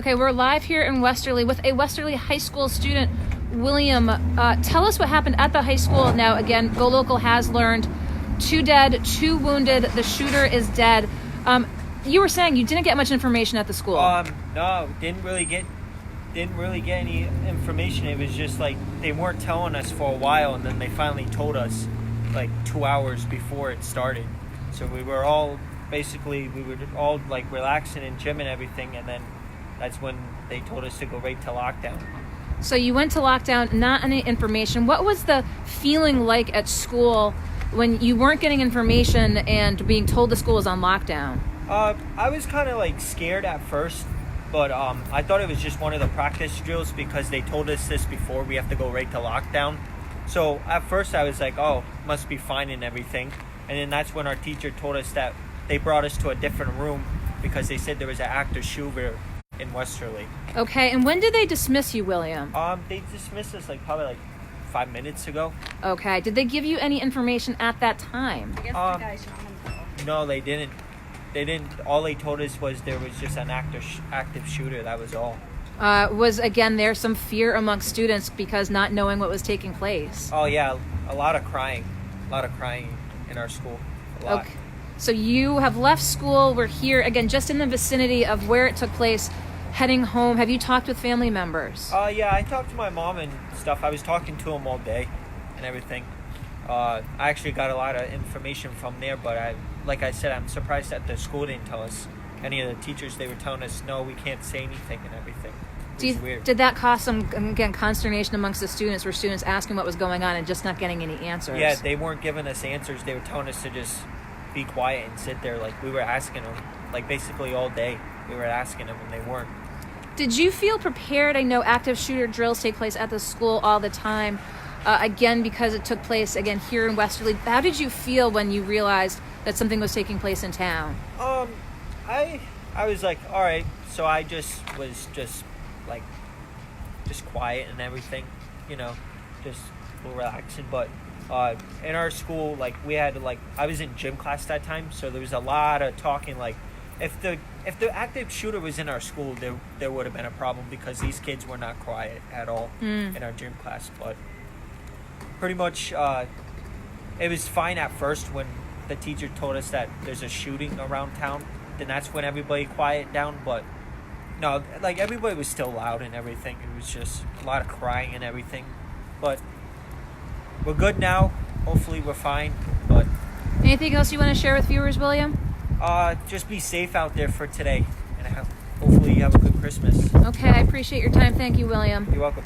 Okay, we're live here in Westerly with a Westerly High School student. William, tell us what happened at the high school. Now, again, GoLocal has learned 2 dead, 2 wounded. The shooter is dead. You were saying you didn't get much information at the school. No, didn't really get any information. It was just like they weren't telling us for a while, and then they finally told us like 2 hours before it started. So we were all like relaxing in gym and everything, and then that's when they told us to go right to lockdown. So you went to lockdown, not any information. What was the feeling like at school when you weren't getting information and being told the school was on lockdown? I was kind of like scared at first, but I thought it was just one of the practice drills because they told us this before we have to go right to lockdown. So at first I was like, oh, must be fine and everything. And then that's when our teacher told us that they brought us to a different room because they said there was an active shooter in Westerly. Okay, and when did they dismiss you, William? They dismissed us probably 5 minutes ago. Okay, did they give you any information at that time? I guess the guy shot himself. No, they didn't. They didn't. All they told us was there was just an active shooter. That was all. Was again there some fear amongst students because not knowing what was taking place? Oh yeah, a lot of crying in our school. A lot. Okay. So you have left school. We're here again, just in the vicinity of where it took place, heading home. Have you talked with family members? Yeah, I talked to my mom and stuff. I was talking to them all day and everything. I actually got a lot of information from there, but like I said, I'm surprised that the school didn't tell us. Any of the teachers, they were telling us, no, we can't say anything and everything. Weird. Did that cause some, again, consternation amongst the students? Were students asking what was going on and just not getting any answers? Yeah, they weren't giving us answers. They were telling us to just be quiet and sit there. Like, we were asking them, like, basically all day. We were asking them, and they weren't. Did you feel prepared? I know active shooter drills take place at the school all the time. Again, because it took place, again, here in Westerly. How did you feel when you realized that something was taking place in town? I was like, all right. So I was quiet and everything, just relaxing. But in our school, we had I was in gym class that time, so there was a lot of talking. Like, if the active shooter was in our school, there would have been a problem because these kids were not quiet at all in our gym class. But pretty much, it was fine at first when the teacher told us that there's a shooting around town. Then that's when everybody quieted down. But no, everybody was still loud and everything. It was just a lot of crying and everything. But we're good now. Hopefully we're fine. But anything else you want to share with viewers, William? Just be safe out there for today. And hopefully you have a good Christmas. Okay, I appreciate your time. Thank you, William. You're welcome.